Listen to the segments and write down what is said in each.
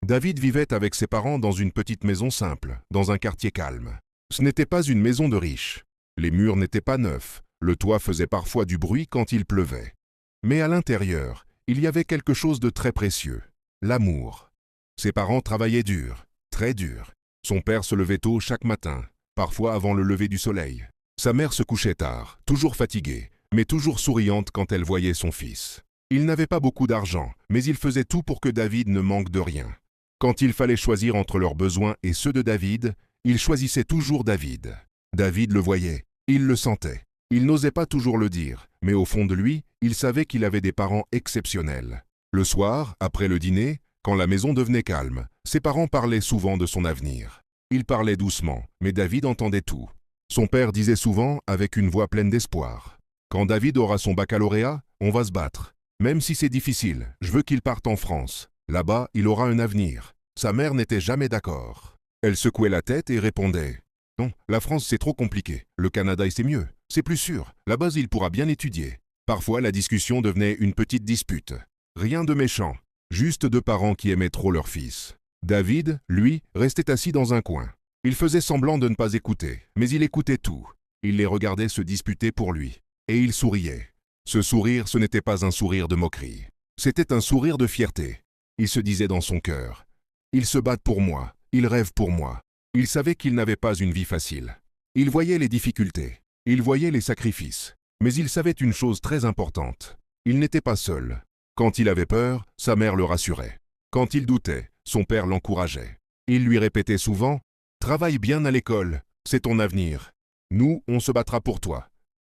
David vivait avec ses parents dans une petite maison simple, dans un quartier calme. Ce n'était pas une maison de riches. Les murs n'étaient pas neufs, le toit faisait parfois du bruit quand il pleuvait. Mais à l'intérieur, il y avait quelque chose de très précieux, l'amour. Ses parents travaillaient dur, très dur. Son père se levait tôt chaque matin, parfois avant le lever du soleil. Sa mère se couchait tard, toujours fatiguée, mais toujours souriante quand elle voyait son fils. Il n'avait pas beaucoup d'argent, mais il faisait tout pour que David ne manque de rien. Quand il fallait choisir entre leurs besoins et ceux de David, il choisissait toujours David. David le voyait, il le sentait. Il n'osait pas toujours le dire, mais au fond de lui, il savait qu'il avait des parents exceptionnels. Le soir, après le dîner, quand la maison devenait calme, ses parents parlaient souvent de son avenir. Ils parlaient doucement, mais David entendait tout. Son père disait souvent, avec une voix pleine d'espoir, « Quand David aura son baccalauréat, on va se battre. Même si c'est difficile, je veux qu'il parte en France. Là-bas, il aura un avenir. » Sa mère n'était jamais d'accord. Elle secouait la tête et répondait, « Non, la France c'est trop compliqué. Le Canada c'est mieux. C'est plus sûr. Là-bas il pourra bien étudier. » Parfois la discussion devenait une petite dispute. Rien de méchant, juste deux parents qui aimaient trop leur fils. David, lui, restait assis dans un coin. Il faisait semblant de ne pas écouter, mais il écoutait tout. Il les regardait se disputer pour lui. Et il souriait. Ce sourire, ce n'était pas un sourire de moquerie. C'était un sourire de fierté. Il se disait dans son cœur, « Ils se battent pour moi, ils rêvent pour moi. » Il savait qu'il n'avait pas une vie facile. Il voyait les difficultés, il voyait les sacrifices. Mais il savait une chose très importante. Il n'était pas seul. Quand il avait peur, sa mère le rassurait. Quand il doutait, son père l'encourageait. Il lui répétait souvent, « Travaille bien à l'école, c'est ton avenir. Nous, on se battra pour toi. »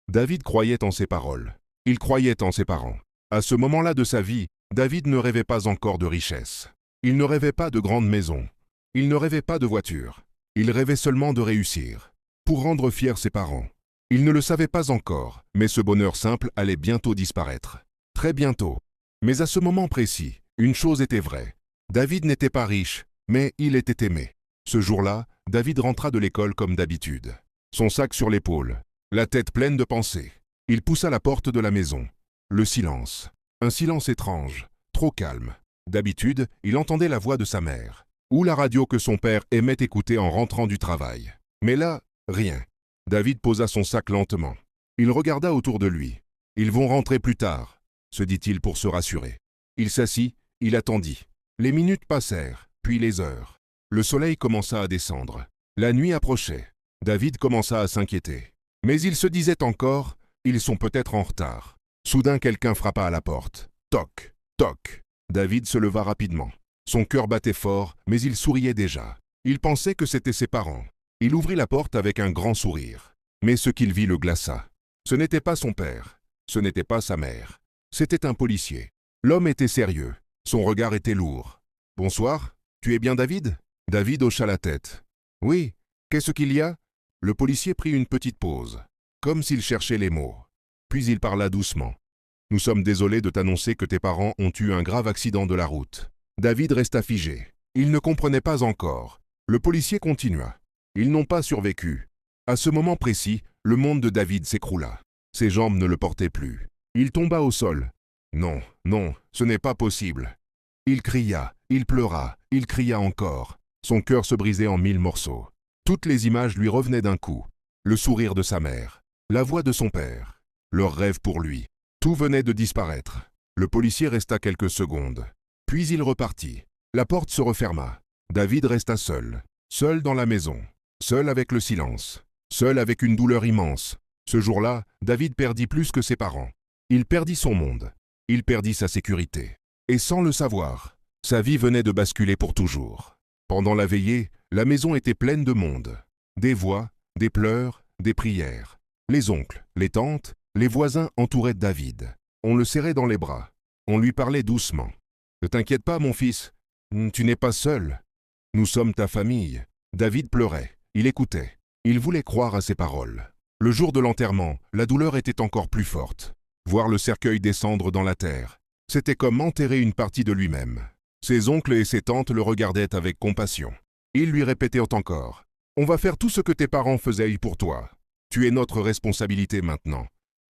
David croyait en ses paroles. Il croyait en ses parents. À ce moment-là de sa vie, David ne rêvait pas encore de richesse. Il ne rêvait pas de grandes maisons. Il ne rêvait pas de voitures. Il rêvait seulement de réussir, pour rendre fiers ses parents. Il ne le savait pas encore, mais ce bonheur simple allait bientôt disparaître. Très bientôt. Mais à ce moment précis, une chose était vraie. David n'était pas riche, mais il était aimé. Ce jour-là, David rentra de l'école comme d'habitude. Son sac sur l'épaule, la tête pleine de pensées. Il poussa la porte de la maison. Le silence. Un silence étrange, trop calme. D'habitude, il entendait la voix de sa mère, ou la radio que son père aimait écouter en rentrant du travail. Mais là, rien. David posa son sac lentement. Il regarda autour de lui. « Ils vont rentrer plus tard », se dit-il pour se rassurer. Il s'assit, il attendit. Les minutes passèrent, puis les heures. Le soleil commença à descendre. La nuit approchait. David commença à s'inquiéter. Mais il se disait encore, « Ils sont peut-être en retard ». Soudain, quelqu'un frappa à la porte. Toc, toc. David se leva rapidement. Son cœur battait fort, mais il souriait déjà. Il pensait que c'était ses parents. Il ouvrit la porte avec un grand sourire. Mais ce qu'il vit le glaça. Ce n'était pas son père. Ce n'était pas sa mère. C'était un policier. L'homme était sérieux. Son regard était lourd. « Bonsoir, tu es bien David ?» David hocha la tête. « Oui, qu'est-ce qu'il y a ?» Le policier prit une petite pause, comme s'il cherchait les mots. Puis il parla doucement. « Nous sommes désolés de t'annoncer que tes parents ont eu un grave accident de la route. » David resta figé. Il ne comprenait pas encore. Le policier continua. « Ils n'ont pas survécu. » À ce moment précis, le monde de David s'écroula. Ses jambes ne le portaient plus. Il tomba au sol. « Non, non, ce n'est pas possible. » Il cria, il pleura, il cria encore. Son cœur se brisait en 1000 morceaux. Toutes les images lui revenaient d'un coup. Le sourire de sa mère, la voix de son père, leur rêve pour lui. Tout venait de disparaître. Le policier resta quelques secondes. Puis il repartit. La porte se referma. David resta seul. Seul dans la maison. Seul avec le silence. Seul avec une douleur immense. Ce jour-là, David perdit plus que ses parents. Il perdit son monde. Il perdit sa sécurité. Et sans le savoir, sa vie venait de basculer pour toujours. Pendant la veillée, la maison était pleine de monde. Des voix, des pleurs, des prières. Les oncles, les tantes, les voisins entouraient David. On le serrait dans les bras. On lui parlait doucement. « Ne t'inquiète pas, mon fils. Tu n'es pas seul. Nous sommes ta famille. » David pleurait. Il écoutait. Il voulait croire à ses paroles. Le jour de l'enterrement, la douleur était encore plus forte. Voir le cercueil descendre dans la terre, c'était comme enterrer une partie de lui-même. Ses oncles et ses tantes le regardaient avec compassion. Ils lui répétaient encore, « On va faire tout ce que tes parents faisaient pour toi. Tu es notre responsabilité maintenant. »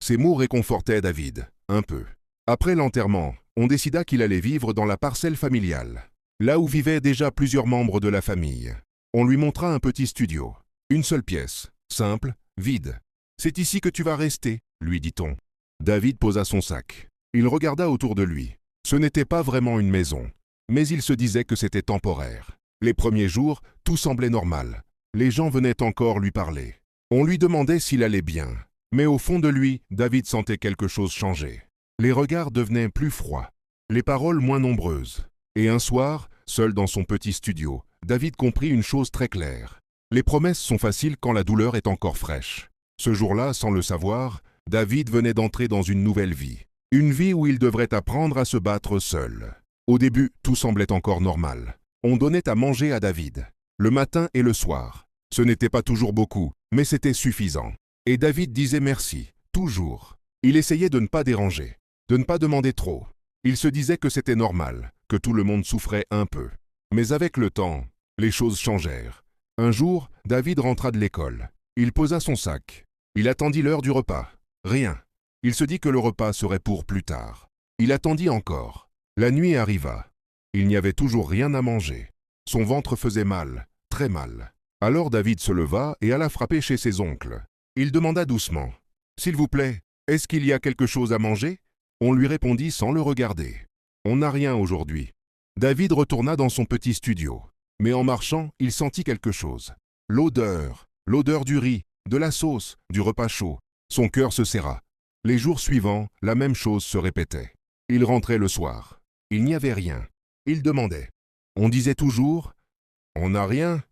Ces mots réconfortaient David, un peu. Après l'enterrement, on décida qu'il allait vivre dans la parcelle familiale. là où vivaient déjà plusieurs membres de la famille. On lui montra un petit studio. Une seule pièce, simple, vide. « C'est ici que tu vas rester », lui dit-on. David posa son sac. Il regarda autour de lui. Ce n'était pas vraiment une maison, mais il se disait que c'était temporaire. Les premiers jours, tout semblait normal. Les gens venaient encore lui parler. On lui demandait s'il allait bien. Mais au fond de lui, David sentait quelque chose changer. Les regards devenaient plus froids, les paroles moins nombreuses. Et un soir, seul dans son petit studio, David comprit une chose très claire. Les promesses sont faciles quand la douleur est encore fraîche. Ce jour-là, sans le savoir, David venait d'entrer dans une nouvelle vie. Une vie où il devrait apprendre à se battre seul. Au début, tout semblait encore normal. On donnait à manger à David, le matin et le soir. Ce n'était pas toujours beaucoup, mais c'était suffisant. Et David disait merci, toujours. Il essayait de ne pas déranger, de ne pas demander trop. Il se disait que c'était normal, que tout le monde souffrait un peu. Mais avec le temps, les choses changèrent. Un jour, David rentra de l'école. Il posa son sac. Il attendit l'heure du repas. Rien. Il se dit que le repas serait pour plus tard. Il attendit encore. La nuit arriva. Il n'y avait toujours rien à manger. Son ventre faisait mal, très mal. Alors David se leva et alla frapper chez ses oncles. Il demanda doucement. « S'il vous plaît, est-ce qu'il y a quelque chose à manger ?» On lui répondit sans le regarder. « On n'a rien aujourd'hui. » David retourna dans son petit studio. Mais en marchant, il sentit quelque chose. L'odeur du riz, de la sauce, du repas chaud. Son cœur se serra. Les jours suivants, la même chose se répétait. Il rentrait le soir. Il n'y avait rien. Il demandait. On disait toujours « On n'a rien ?»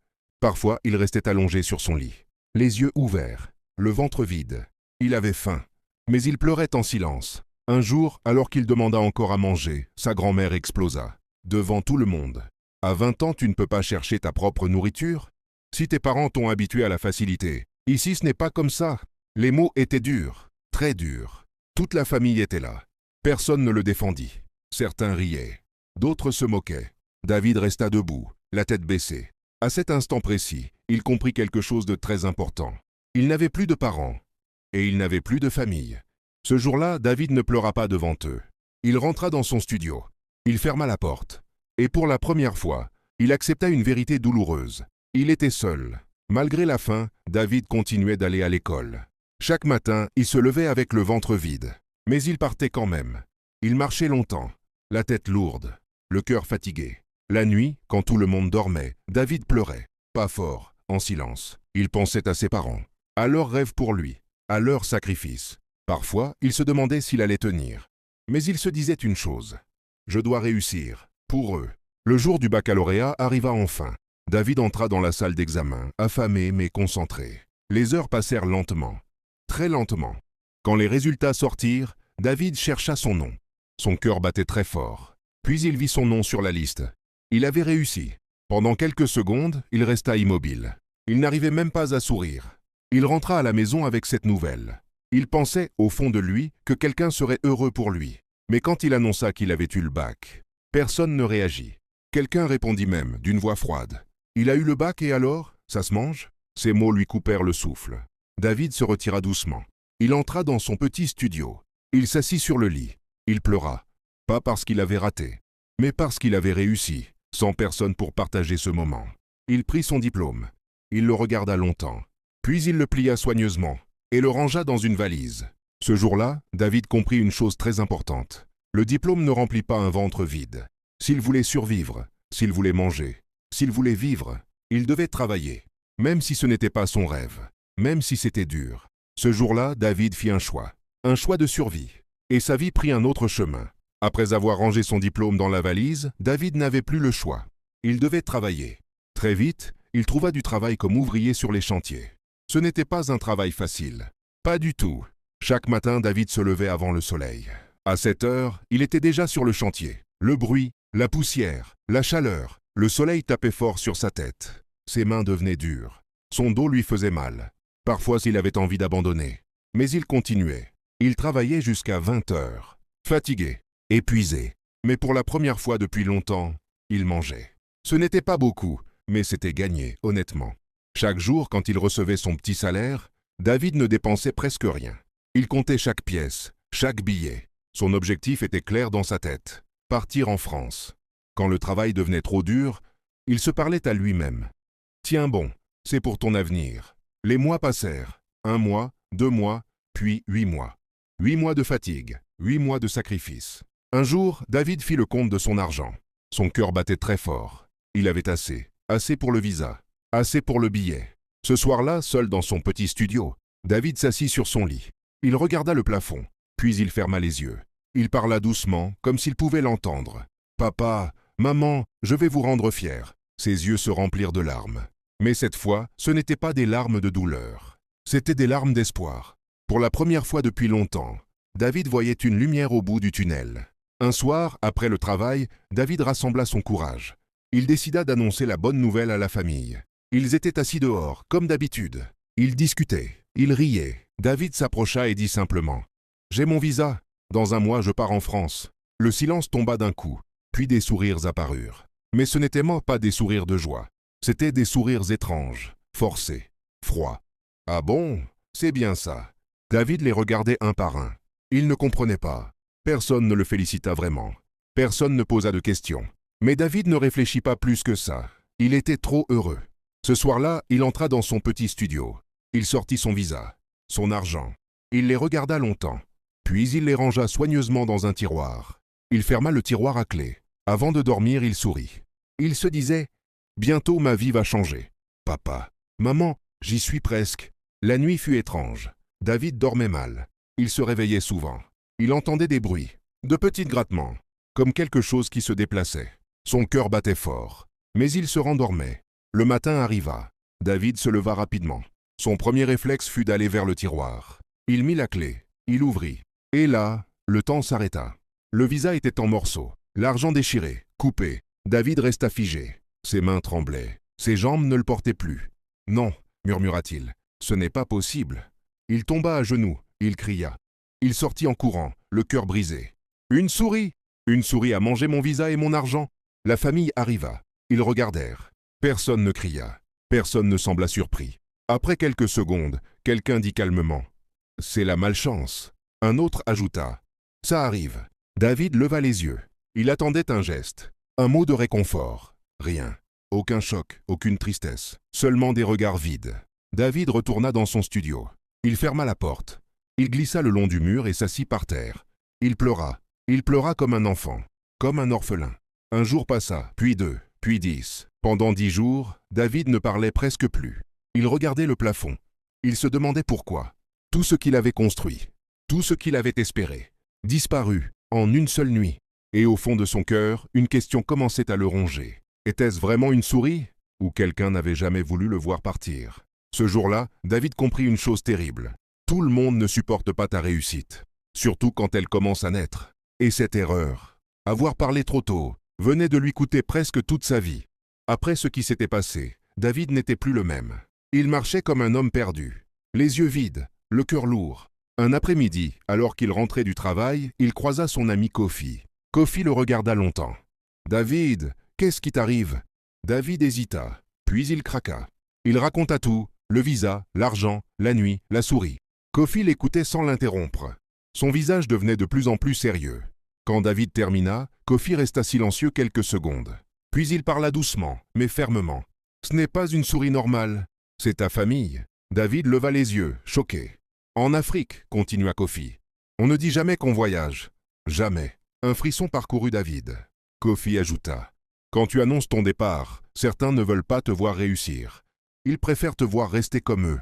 Parfois, il restait allongé sur son lit, les yeux ouverts, le ventre vide. Il avait faim, mais il pleurait en silence. Un jour, alors qu'il demanda encore à manger, sa grand-mère explosa, devant tout le monde. « À 20 ans, tu ne peux pas chercher ta propre nourriture? Si tes parents t'ont habitué à la facilité, ici ce n'est pas comme ça. » Les mots étaient durs, très durs. Toute la famille était là. Personne ne le défendit. Certains riaient, d'autres se moquaient. David resta debout, la tête baissée. À cet instant précis, il comprit quelque chose de très important. Il n'avait plus de parents, et il n'avait plus de famille. Ce jour-là, David ne pleura pas devant eux. Il rentra dans son studio. Il ferma la porte. Et pour la première fois, il accepta une vérité douloureuse. Il était seul. Malgré la faim, David continuait d'aller à l'école. Chaque matin, il se levait avec le ventre vide. Mais il partait quand même. Il marchait longtemps, la tête lourde, le cœur fatigué. La nuit, quand tout le monde dormait, David pleurait. Pas fort, en silence. Il pensait à ses parents, à leurs rêves pour lui, à leurs sacrifices. Parfois, il se demandait s'il allait tenir. Mais il se disait une chose. Je dois réussir, pour eux. Le jour du baccalauréat arriva enfin. David entra dans la salle d'examen, affamé mais concentré. Les heures passèrent lentement, très lentement. Quand les résultats sortirent, David chercha son nom. Son cœur battait très fort. Puis il vit son nom sur la liste. Il avait réussi. Pendant quelques secondes, il resta immobile. Il n'arrivait même pas à sourire. Il rentra à la maison avec cette nouvelle. Il pensait, au fond de lui, que quelqu'un serait heureux pour lui. Mais quand il annonça qu'il avait eu le bac, personne ne réagit. Quelqu'un répondit même, d'une voix froide. « Il a eu le bac et alors? Ça se mange ?» Ces mots lui coupèrent le souffle. David se retira doucement. Il entra dans son petit studio. Il s'assit sur le lit. Il pleura. Pas parce qu'il avait raté, mais parce qu'il avait réussi, sans personne pour partager ce moment. Il prit son diplôme. Il le regarda longtemps. Puis il le plia soigneusement et le rangea dans une valise. Ce jour-là, David comprit une chose très importante. Le diplôme ne remplit pas un ventre vide. S'il voulait survivre, s'il voulait manger, s'il voulait vivre, il devait travailler. Même si ce n'était pas son rêve, même si c'était dur. Ce jour-là, David fit un choix de survie. Et sa vie prit un autre chemin. Après avoir rangé son diplôme dans la valise, David n'avait plus le choix. Il devait travailler. Très vite, il trouva du travail comme ouvrier sur les chantiers. Ce n'était pas un travail facile. Pas du tout. Chaque matin, David se levait avant le soleil. À 7 heures, il était déjà sur le chantier. Le bruit, la poussière, la chaleur, le soleil tapait fort sur sa tête. Ses mains devenaient dures. Son dos lui faisait mal. Parfois, il avait envie d'abandonner. Mais il continuait. Il travaillait jusqu'à 20 heures. Fatigué, épuisé. Mais pour la première fois depuis longtemps, il mangeait. Ce n'était pas beaucoup, mais c'était gagné, honnêtement. Chaque jour, quand il recevait son petit salaire, David ne dépensait presque rien. Il comptait chaque pièce, chaque billet. Son objectif était clair dans sa tête. Partir en France. Quand le travail devenait trop dur, il se parlait à lui-même. « Tiens bon, c'est pour ton avenir. » Les mois passèrent. 1 mois, 2 mois, puis 8 mois. 8 mois de fatigue, 8 mois de sacrifice. Un jour, David fit le compte de son argent. Son cœur battait très fort. Il avait assez. Assez pour le visa. Assez pour le billet. Ce soir-là, seul dans son petit studio, David s'assit sur son lit. Il regarda le plafond, puis il ferma les yeux. Il parla doucement, comme s'il pouvait l'entendre. « Papa, maman, je vais vous rendre fier. » Ses yeux se remplirent de larmes. Mais cette fois, ce n'étaient pas des larmes de douleur. C'étaient des larmes d'espoir. Pour la première fois depuis longtemps, David voyait une lumière au bout du tunnel. Un soir, après le travail, David rassembla son courage. Il décida d'annoncer la bonne nouvelle à la famille. Ils étaient assis dehors, comme d'habitude. Ils discutaient, ils riaient. David s'approcha et dit simplement « J'ai mon visa. Dans 1 mois, je pars en France. » Le silence tomba d'un coup, puis des sourires apparurent. Mais ce n'étaient pas des sourires de joie. C'étaient des sourires étranges, forcés, froids. « Ah bon, c'est bien ça. » David les regardait un par un. Il ne comprenait pas. Personne ne le félicita vraiment. Personne ne posa de questions. Mais David ne réfléchit pas plus que ça. Il était trop heureux. Ce soir-là, il entra dans son petit studio. Il sortit son visa, son argent. Il les regarda longtemps. Puis il les rangea soigneusement dans un tiroir. Il ferma le tiroir à clé. Avant de dormir, il sourit. Il se disait « Bientôt ma vie va changer. Papa, maman, j'y suis presque. » La nuit fut étrange. David dormait mal. Il se réveillait souvent. Il entendait des bruits, de petits grattements, comme quelque chose qui se déplaçait. Son cœur battait fort. Mais il se rendormait. Le matin arriva. David se leva rapidement. Son premier réflexe fut d'aller vers le tiroir. Il mit la clé. Il ouvrit. Et là, le temps s'arrêta. Le visa était en morceaux. L'argent déchiré, coupé. David resta figé. Ses mains tremblaient. Ses jambes ne le portaient plus. « Non, » murmura-t-il, « ce n'est pas possible. » Il tomba à genoux. Il cria. Il sortit en courant, le cœur brisé. « Une souris! Une souris a mangé mon visa et mon argent !» La famille arriva. Ils regardèrent. Personne ne cria. Personne ne sembla surpris. Après quelques secondes, quelqu'un dit calmement « C'est la malchance ». Un autre ajouta « Ça arrive ». David leva les yeux. Il attendait un geste, un mot de réconfort. Rien. Aucun choc, aucune tristesse. Seulement des regards vides. David retourna dans son studio. Il ferma la porte. Il glissa le long du mur et s'assit par terre. Il pleura. Il pleura comme un enfant, comme un orphelin. Un jour passa, puis 2, puis 10. Pendant 10 jours, David ne parlait presque plus. Il regardait le plafond. Il se demandait pourquoi. Tout ce qu'il avait construit, tout ce qu'il avait espéré, disparu en une seule nuit. Et au fond de son cœur, une question commençait à le ronger. Était-ce vraiment une souris? Ou quelqu'un n'avait jamais voulu le voir partir? Ce jour-là, David comprit une chose terrible. Tout le monde ne supporte pas ta réussite, surtout quand elle commence à naître. Et cette erreur, avoir parlé trop tôt, venait de lui coûter presque toute sa vie. Après ce qui s'était passé, David n'était plus le même. Il marchait comme un homme perdu, les yeux vides, le cœur lourd. Un après-midi, alors qu'il rentrait du travail, il croisa son ami Kofi. Kofi le regarda longtemps. « David, qu'est-ce qui t'arrive » David hésita, puis il craqua. Il raconta tout, le visa, l'argent, la nuit, la souris. Kofi l'écoutait sans l'interrompre. Son visage devenait de plus en plus sérieux. Quand David termina, Kofi resta silencieux quelques secondes. Puis il parla doucement, mais fermement. « Ce n'est pas une souris normale, c'est ta famille. » David leva les yeux, choqué. « En Afrique, » continua Kofi. « On ne dit jamais qu'on voyage. Jamais. » Un frisson parcourut David. Kofi ajouta. « Quand tu annonces ton départ, certains ne veulent pas te voir réussir. Ils préfèrent te voir rester comme eux. »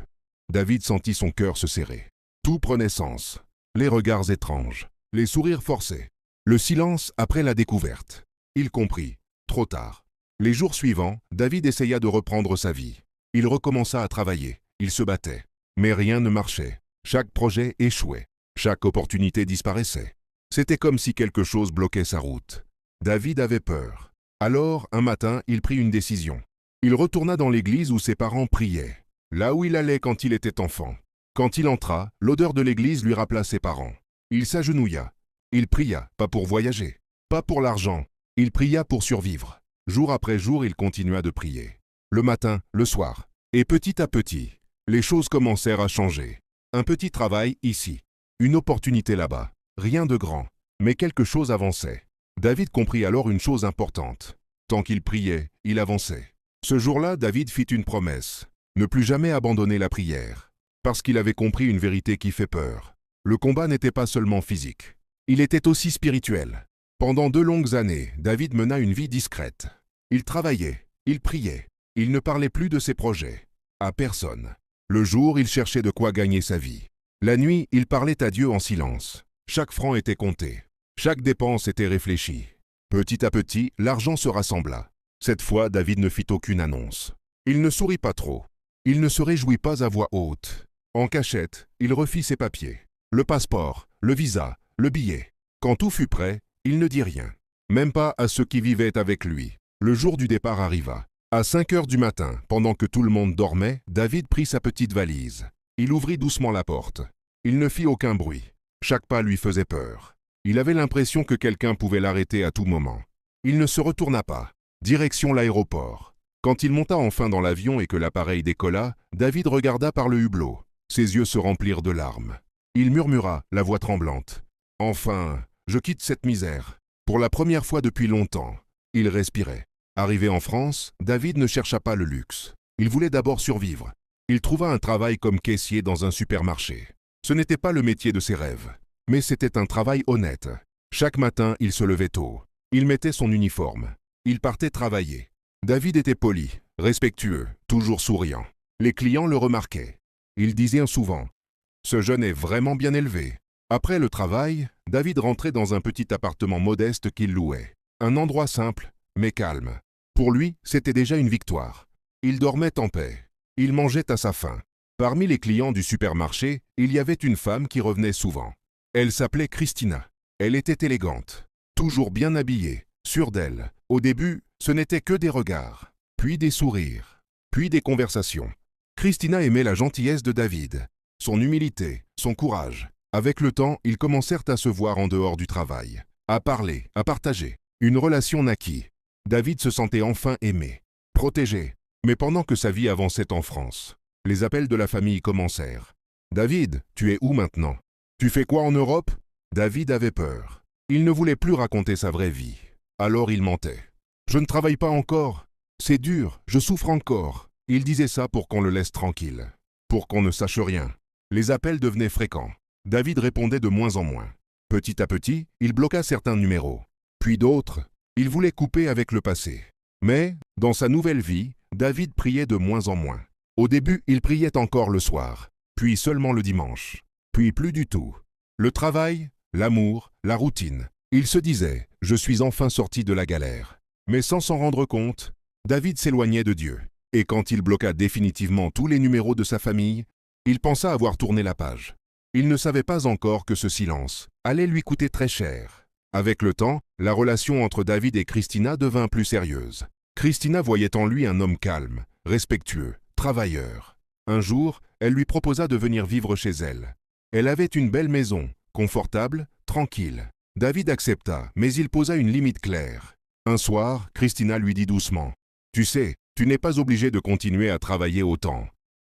David sentit son cœur se serrer. Tout prenait sens. Les regards étranges, les sourires forcés, le silence après la découverte. Il comprit. Trop tard. Les jours suivants, David essaya de reprendre sa vie. Il recommença à travailler. Il se battait. Mais rien ne marchait. Chaque projet échouait. Chaque opportunité disparaissait. C'était comme si quelque chose bloquait sa route. David avait peur. Alors, un matin, il prit une décision. Il retourna dans l'église où ses parents priaient, là où il allait quand il était enfant. Quand il entra, l'odeur de l'église lui rappela ses parents. Il s'agenouilla. Il pria, pas pour voyager, pas pour l'argent. Il pria pour survivre. Jour après jour, il continua de prier. Le matin, le soir. Et petit à petit, les choses commencèrent à changer. Un petit travail ici, une opportunité là-bas. Rien de grand, mais quelque chose avançait. David comprit alors une chose importante. Tant qu'il priait, il avançait. Ce jour-là, David fit une promesse. Ne plus jamais abandonner la prière. Parce qu'il avait compris une vérité qui fait peur. Le combat n'était pas seulement physique. Il était aussi spirituel. Pendant 2 longues années, David mena une vie discrète. Il travaillait, il priait. Il ne parlait plus de ses projets. À personne. Le jour, il cherchait de quoi gagner sa vie. La nuit, il parlait à Dieu en silence. Chaque franc était compté. Chaque dépense était réfléchie. Petit à petit, l'argent se rassembla. Cette fois, David ne fit aucune annonce. Il ne sourit pas trop. Il ne se réjouit pas à voix haute. En cachette, il refit ses papiers. Le passeport, le visa, le billet. Quand tout fut prêt, il ne dit rien. Même pas à ceux qui vivaient avec lui. Le jour du départ arriva. À 5 heures du matin, pendant que tout le monde dormait, David prit sa petite valise. Il ouvrit doucement la porte. Il ne fit aucun bruit. Chaque pas lui faisait peur. Il avait l'impression que quelqu'un pouvait l'arrêter à tout moment. Il ne se retourna pas. Direction l'aéroport. Quand il monta enfin dans l'avion et que l'appareil décolla, David regarda par le hublot. Ses yeux se remplirent de larmes. Il murmura, la voix tremblante. « Enfin, je quitte cette misère. Pour la première fois depuis longtemps. » Il respirait. Arrivé en France, David ne chercha pas le luxe. Il voulait d'abord survivre. Il trouva un travail comme caissier dans un supermarché. Ce n'était pas le métier de ses rêves, mais c'était un travail honnête. Chaque matin, il se levait tôt. Il mettait son uniforme. Il partait travailler. David était poli, respectueux, toujours souriant. Les clients le remarquaient. Il disait souvent « Ce jeune est vraiment bien élevé ». Après le travail, David rentrait dans un petit appartement modeste qu'il louait. Un endroit simple, mais calme. Pour lui, c'était déjà une victoire. Il dormait en paix. Il mangeait à sa faim. Parmi les clients du supermarché, il y avait une femme qui revenait souvent. Elle s'appelait Christina. Elle était élégante, toujours bien habillée, sûre d'elle. Au début, ce n'était que des regards, puis des sourires, puis des conversations. Christina aimait la gentillesse de David, son humilité, son courage. Avec le temps, ils commencèrent à se voir en dehors du travail, à parler, à partager. Une relation naquit. David se sentait enfin aimé, protégé. Mais pendant que sa vie avançait en France, les appels de la famille commencèrent. « David, tu es où maintenant? Tu fais quoi en Europe ?» David avait peur. Il ne voulait plus raconter sa vraie vie. Alors il mentait. « Je ne travaille pas encore. C'est dur, je souffre encore. » Il disait ça pour qu'on le laisse tranquille, pour qu'on ne sache rien. Les appels devenaient fréquents. David répondait de moins en moins. Petit à petit, il bloqua certains numéros. Puis d'autres, il voulait couper avec le passé. Mais, dans sa nouvelle vie, David priait de moins en moins. Au début, il priait encore le soir, puis seulement le dimanche, puis plus du tout. Le travail, l'amour, la routine. Il se disait « Je suis enfin sorti de la galère ». Mais sans s'en rendre compte, David s'éloignait de Dieu. Et quand il bloqua définitivement tous les numéros de sa famille, il pensa avoir tourné la page. Il ne savait pas encore que ce silence allait lui coûter très cher. Avec le temps, la relation entre David et Christina devint plus sérieuse. Christina voyait en lui un homme calme, respectueux, travailleur. Un jour, elle lui proposa de venir vivre chez elle. Elle avait une belle maison, confortable, tranquille. David accepta, mais il posa une limite claire. Un soir, Christina lui dit doucement « Tu sais, tu n'es pas obligé de continuer à travailler autant.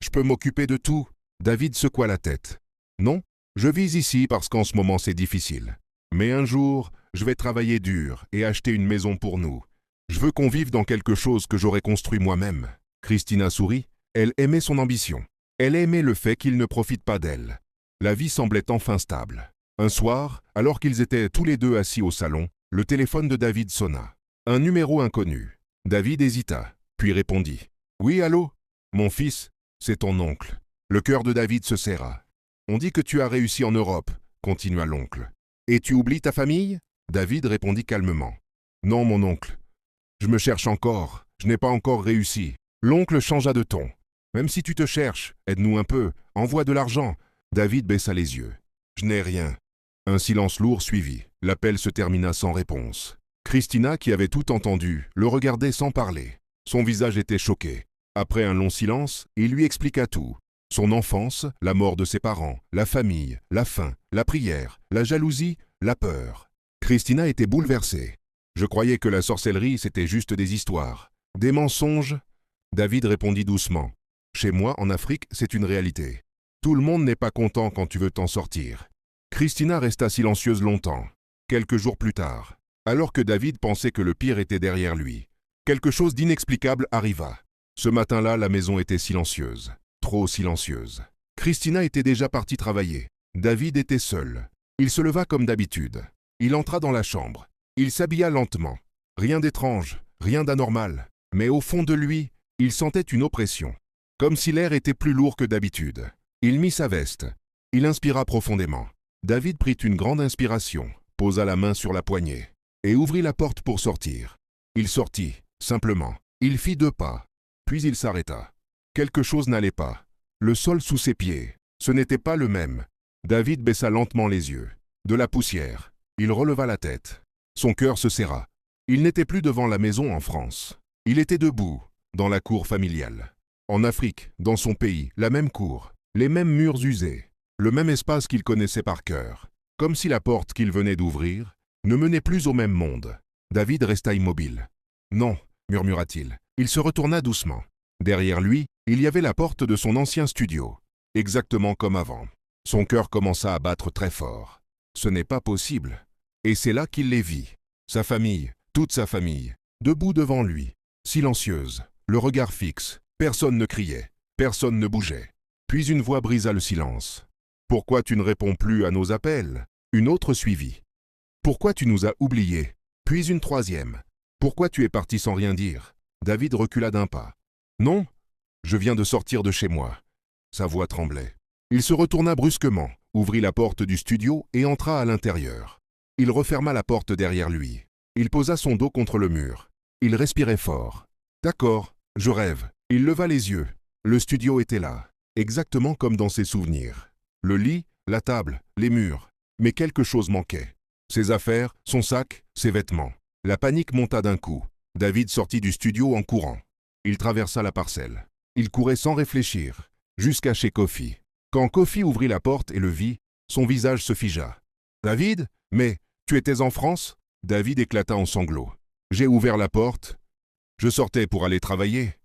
Je peux m'occuper de tout. » David secoua la tête. « Non, je vis ici parce qu'en ce moment c'est difficile. Mais un jour, je vais travailler dur et acheter une maison pour nous. Je veux qu'on vive dans quelque chose que j'aurais construit moi-même. » Christina sourit. Elle aimait son ambition. Elle aimait le fait qu'il ne profite pas d'elle. La vie semblait enfin stable. Un soir, alors qu'ils étaient tous les deux assis au salon, le téléphone de David sonna. Un numéro inconnu. David hésita, puis répondit. « Oui, allô? Mon fils, c'est ton oncle. » Le cœur de David se serra. « On dit que tu as réussi en Europe, » continua l'oncle. « Et tu oublies ta famille ?» David répondit calmement. « Non, mon oncle. Je me cherche encore. Je n'ai pas encore réussi. » L'oncle changea de ton. « Même si tu te cherches, aide-nous un peu. Envoie de l'argent. » David baissa les yeux. « Je n'ai rien. » Un silence lourd suivit. L'appel se termina sans réponse. Christina, qui avait tout entendu, le regardait sans parler. Son visage était choqué. Après un long silence, il lui expliqua tout. Son enfance, la mort de ses parents, la famille, la faim, la prière, la jalousie, la peur. Christina était bouleversée. « Je croyais que la sorcellerie, c'était juste des histoires. Des mensonges ?» David répondit doucement. « Chez moi, en Afrique, c'est une réalité. Tout le monde n'est pas content quand tu veux t'en sortir. » Christina resta silencieuse longtemps. Quelques jours plus tard, Alors que David pensait que le pire était derrière lui, quelque chose d'inexplicable arriva. Ce matin-là, la maison était silencieuse, trop silencieuse. Christina était déjà partie travailler. David était seul. Il se leva comme d'habitude. Il entra dans la chambre. Il s'habilla lentement. Rien d'étrange, rien d'anormal. Mais au fond de lui, il sentait une oppression. Comme si l'air était plus lourd que d'habitude. Il mit sa veste. Il inspira profondément. David prit une grande inspiration, posa la main sur la poignée et ouvrit la porte pour sortir. Il sortit, simplement. Il fit 2 pas. Puis il s'arrêta. Quelque chose n'allait pas. Le sol sous ses pieds, ce n'était pas le même. David baissa lentement les yeux. De la poussière. Il releva la tête. Son cœur se serra. Il n'était plus devant la maison en France. Il était debout, dans la cour familiale. En Afrique, dans son pays, la même cour, les mêmes murs usés, le même espace qu'il connaissait par cœur. Comme si la porte qu'il venait d'ouvrir ne menait plus au même monde. David resta immobile. « Non », murmura-t-il. Il se retourna doucement. Derrière lui, il y avait la porte de son ancien studio, exactement comme avant. Son cœur commença à battre très fort. Ce n'est pas possible. Et c'est là qu'il les vit. Sa famille, toute sa famille, debout devant lui, silencieuse, le regard fixe. Personne ne criait, personne ne bougeait. Puis une voix brisa le silence. « Pourquoi tu ne réponds plus à nos appels ?» Une autre suivit. « Pourquoi tu nous as oubliés ?» Puis une troisième. « Pourquoi tu es parti sans rien dire ?» David recula d'1 pas. « Non, je viens de sortir de chez moi. » Sa voix tremblait. Il se retourna brusquement, ouvrit la porte du studio et entra à l'intérieur. Il referma la porte derrière lui. Il posa son dos contre le mur. Il respirait fort. « D'accord, je rêve. » Il leva les yeux. Le studio était là, exactement comme dans ses souvenirs. Le lit, la table, les murs. Mais quelque chose manquait. Ses affaires, son sac, ses vêtements. La panique monta d'un coup. David sortit du studio en courant. Il traversa la parcelle. Il courait sans réfléchir, jusqu'à chez Kofi. Quand Kofi ouvrit la porte et le vit, son visage se figea. « David, mais tu étais en France ?» David éclata en sanglots. « J'ai ouvert la porte. Je sortais pour aller travailler.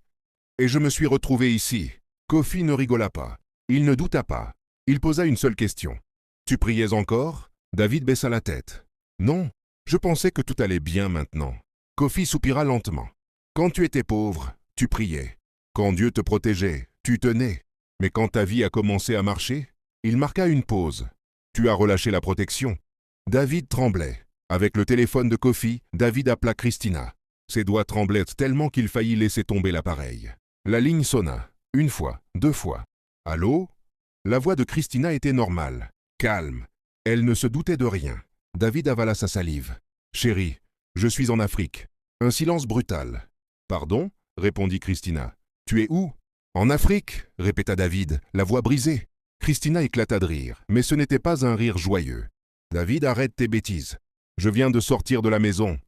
Et je me suis retrouvé ici. » Kofi ne rigola pas. Il ne douta pas. Il posa une seule question. « Tu priais encore ?» David baissa la tête. « Non, je pensais que tout allait bien maintenant. » Kofi soupira lentement. « Quand tu étais pauvre, tu priais. Quand Dieu te protégeait, tu tenais. Mais quand ta vie a commencé à marcher, il marqua une pause. Tu as relâché la protection. » David tremblait. Avec le téléphone de Kofi, David appela Christina. Ses doigts tremblaient tellement qu'il faillit laisser tomber l'appareil. La ligne sonna. 1 fois, 2 fois. « Allô ?» La voix de Christina était normale, calme. Elle ne se doutait de rien. David avala sa salive. « Chérie, je suis en Afrique. » Un silence brutal. « Pardon ?» répondit Christina. « Tu es où ?»« En Afrique » répéta David, la voix brisée. Christina éclata de rire, mais ce n'était pas un rire joyeux. « David, arrête tes bêtises. Je viens de sortir de la maison. »«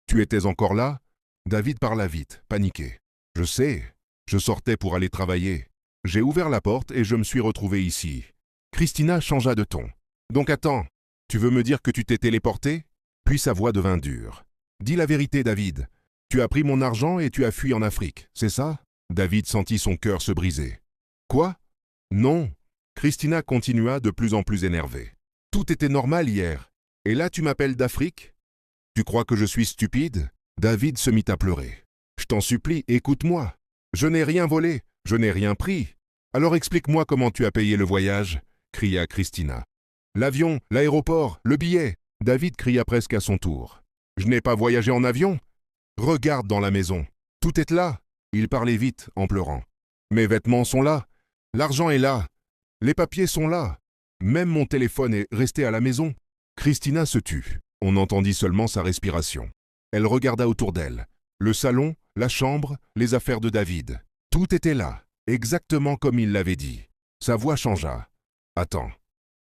Tu étais encore là ?» David parla vite, paniqué. « Je sais. Je sortais pour aller travailler. J'ai ouvert la porte et je me suis retrouvé ici. » Christina changea de ton. « Donc attends, tu veux me dire que tu t'es téléporté ?» Puis sa voix devint dure. « Dis la vérité, David. Tu as pris mon argent et tu as fui en Afrique, c'est ça ?» David sentit son cœur se briser. « Quoi ? Non !» Christina continua de plus en plus énervée. « Tout était normal hier. Et là tu m'appelles d'Afrique ? Tu crois que je suis stupide ?» David se mit à pleurer. « Je t'en supplie, écoute-moi. Je n'ai rien volé, je n'ai rien pris. Alors explique-moi comment tu as payé le voyage » cria Christina. « L'avion, l'aéroport, le billet » David cria presque à son tour. « Je n'ai pas voyagé en avion. Regarde dans la maison. Tout est là. » Il parlait vite, en pleurant. « Mes vêtements sont là. L'argent est là. Les papiers sont là. Même mon téléphone est resté à la maison. » Christina se tut. On entendit seulement sa respiration. Elle regarda autour d'elle. Le salon, la chambre, les affaires de David. Tout était là, exactement comme il l'avait dit. Sa voix changea. « Attends,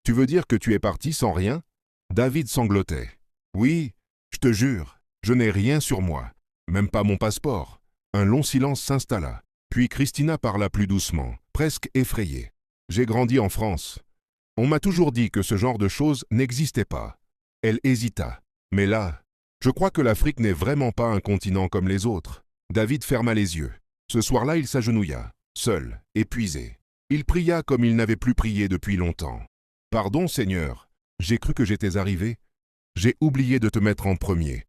tu veux dire que tu es parti sans rien ?» David sanglotait. « Oui, je te jure, je n'ai rien sur moi, même pas mon passeport. » Un long silence s'installa. Puis Christina parla plus doucement, presque effrayée. « J'ai grandi en France. On m'a toujours dit que ce genre de choses n'existait pas. » Elle hésita. « Mais là, je crois que l'Afrique n'est vraiment pas un continent comme les autres. » David ferma les yeux. Ce soir-là, il s'agenouilla, seul, épuisé. Il pria comme il n'avait plus prié depuis longtemps. « Pardon, Seigneur, j'ai cru que j'étais arrivé. J'ai oublié de te mettre en premier.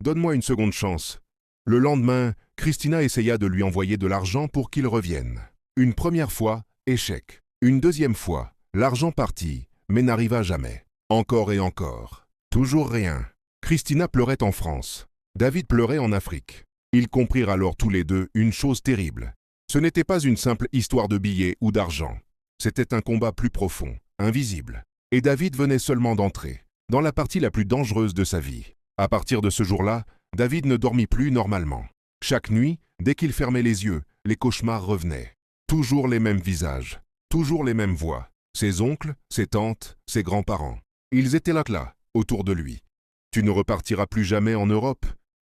Donne-moi une seconde chance. » Le lendemain, Christina essaya de lui envoyer de l'argent pour qu'il revienne. Une première fois, échec. Une deuxième fois, l'argent partit, mais n'arriva jamais. Encore et encore. Toujours rien. Christina pleurait en France. David pleurait en Afrique. Ils comprirent alors tous les deux une chose terrible. Ce n'était pas une simple histoire de billets ou d'argent. C'était un combat plus profond, invisible. Et David venait seulement d'entrer dans la partie la plus dangereuse de sa vie. À partir de ce jour-là, David ne dormit plus normalement. Chaque nuit, dès qu'il fermait les yeux, les cauchemars revenaient. Toujours les mêmes visages, toujours les mêmes voix. Ses oncles, ses tantes, ses grands-parents. Ils étaient là, autour de lui. « Tu ne repartiras plus jamais en Europe.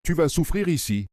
Tu vas souffrir ici.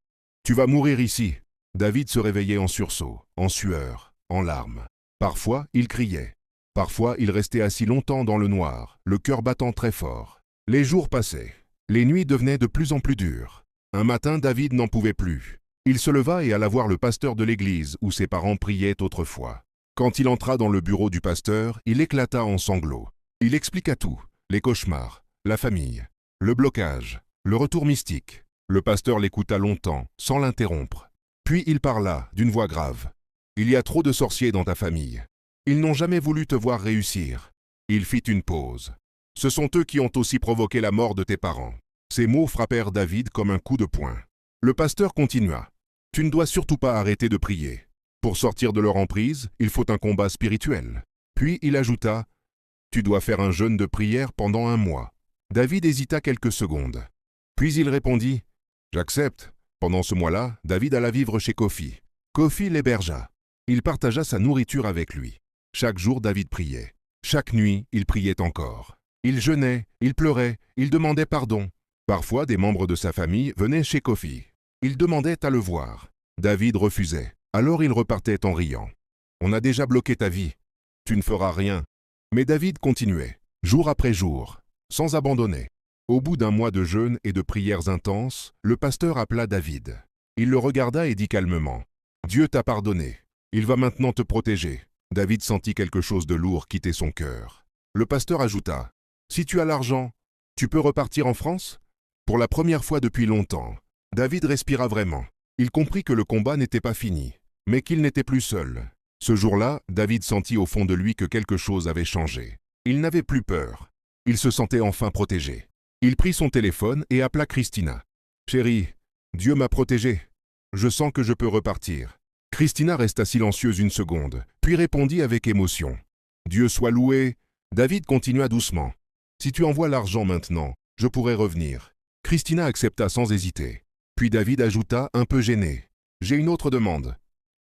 Tu vas mourir ici. » David se réveillait en sursaut, en sueur, en larmes. Parfois, il criait. Parfois, il restait assis longtemps dans le noir, le cœur battant très fort. Les jours passaient. Les nuits devenaient de plus en plus dures. Un matin, David n'en pouvait plus. Il se leva et alla voir le pasteur de l'église où ses parents priaient autrefois. Quand il entra dans le bureau du pasteur, il éclata en sanglots. Il expliqua tout, les cauchemars, la famille, le blocage, le retour mystique. Le pasteur l'écouta longtemps, sans l'interrompre. Puis il parla, d'une voix grave. « Il y a trop de sorciers dans ta famille. Ils n'ont jamais voulu te voir réussir. » Il fit une pause. « Ce sont eux qui ont aussi provoqué la mort de tes parents. » Ces mots frappèrent David comme un coup de poing. Le pasteur continua. « Tu ne dois surtout pas arrêter de prier. Pour sortir de leur emprise, il faut un combat spirituel. » Puis il ajouta. « Tu dois faire un jeûne de prière pendant 1 mois. » David hésita quelques secondes. Puis il répondit. « J'accepte. » Pendant ce mois-là, David alla vivre chez Kofi. Kofi l'hébergea. Il partagea sa nourriture avec lui. Chaque jour, David priait. Chaque nuit, il priait encore. Il jeûnait, il pleurait, il demandait pardon. Parfois, des membres de sa famille venaient chez Kofi. Ils demandaient à le voir. David refusait. Alors il repartait en riant. « On a déjà bloqué ta vie. Tu ne feras rien. » Mais David continuait, jour après jour, sans abandonner. Au bout d'1 mois de jeûne et de prières intenses, le pasteur appela David. Il le regarda et dit calmement. « Dieu t'a pardonné. Il va maintenant te protéger. » David sentit quelque chose de lourd quitter son cœur. Le pasteur ajouta. « Si tu as l'argent, tu peux repartir en France ?» Pour la première fois depuis longtemps, David respira vraiment. Il comprit que le combat n'était pas fini, mais qu'il n'était plus seul. Ce jour-là, David sentit au fond de lui que quelque chose avait changé. Il n'avait plus peur. Il se sentait enfin protégé. Il prit son téléphone et appela Christina. « Chérie, Dieu m'a protégé. Je sens que je peux repartir. » Christina resta silencieuse une seconde, puis répondit avec émotion. « Dieu soit loué. » David continua doucement. « Si tu envoies l'argent maintenant, je pourrai revenir. » Christina accepta sans hésiter. Puis David ajouta, un peu gêné. « J'ai une autre demande.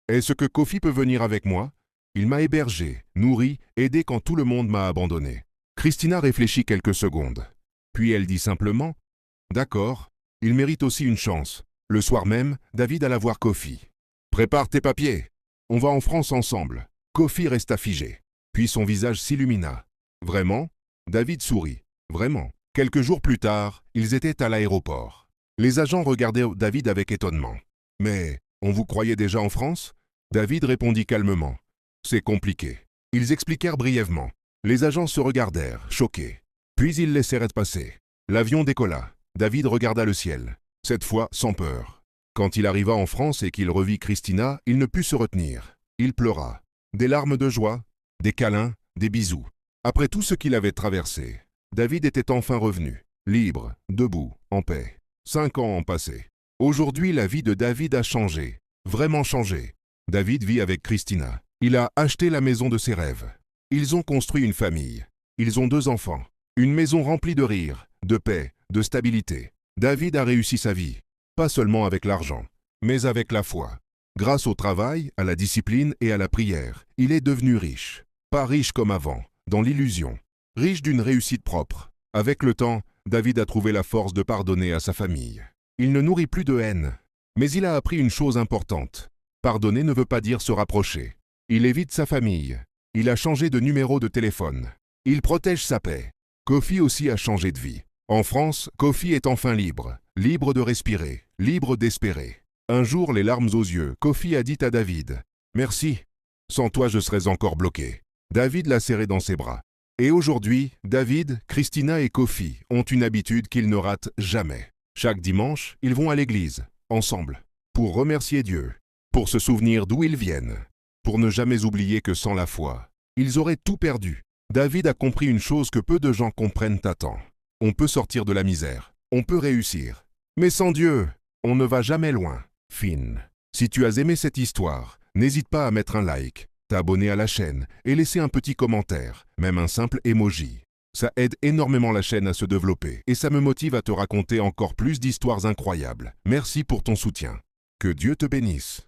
Est-ce que Kofi peut venir avec moi? Il m'a hébergé, nourri, aidé quand tout le monde m'a abandonné. » Christina réfléchit quelques secondes. Puis elle dit simplement, « D'accord, il mérite aussi une chance. » Le soir même, David alla voir Kofi. « Prépare tes papiers. On va en France ensemble. » Kofi resta figé. Puis son visage s'illumina. « Vraiment ?» David sourit. « Vraiment. » Quelques jours plus tard, ils étaient à l'aéroport. Les agents regardaient David avec étonnement. « Mais on vous croyait déjà en France ?» David répondit calmement. « C'est compliqué. » Ils expliquèrent brièvement. Les agents se regardèrent, choqués. Puis ils laissèrent passer. L'avion décolla. David regarda le ciel. Cette fois, sans peur. Quand il arriva en France et qu'il revit Christina, il ne put se retenir. Il pleura. Des larmes de joie, des câlins, des bisous. Après tout ce qu'il avait traversé, David était enfin revenu, libre, debout, en paix. 5 ans ont passé. Aujourd'hui, la vie de David a changé, vraiment changé. David vit avec Christina. Il a acheté la maison de ses rêves. Ils ont construit une famille. Ils ont 2 enfants. Une maison remplie de rire, de paix, de stabilité. David a réussi sa vie, pas seulement avec l'argent, mais avec la foi. Grâce au travail, à la discipline et à la prière, il est devenu riche. Pas riche comme avant, dans l'illusion. Riche d'une réussite propre. Avec le temps, David a trouvé la force de pardonner à sa famille. Il ne nourrit plus de haine. Mais il a appris une chose importante. Pardonner ne veut pas dire se rapprocher. Il évite sa famille. Il a changé de numéro de téléphone. Il protège sa paix. Kofi aussi a changé de vie. En France, Kofi est enfin libre. Libre de respirer. Libre d'espérer. Un jour, les larmes aux yeux, Kofi a dit à David « Merci. Sans toi, je serais encore bloqué. » David l'a serré dans ses bras. Et aujourd'hui, David, Christina et Kofi ont une habitude qu'ils ne ratent jamais. Chaque dimanche, ils vont à l'église, ensemble, pour remercier Dieu, pour se souvenir d'où ils viennent, pour ne jamais oublier que sans la foi, ils auraient tout perdu. David a compris une chose que peu de gens comprennent à temps. On peut sortir de la misère, on peut réussir. Mais sans Dieu, on ne va jamais loin. Fin. Si tu as aimé cette histoire, n'hésite pas à mettre un like, t'abonner à la chaîne et laisser un petit commentaire, même un simple emoji. Ça aide énormément la chaîne à se développer et ça me motive à te raconter encore plus d'histoires incroyables. Merci pour ton soutien. Que Dieu te bénisse.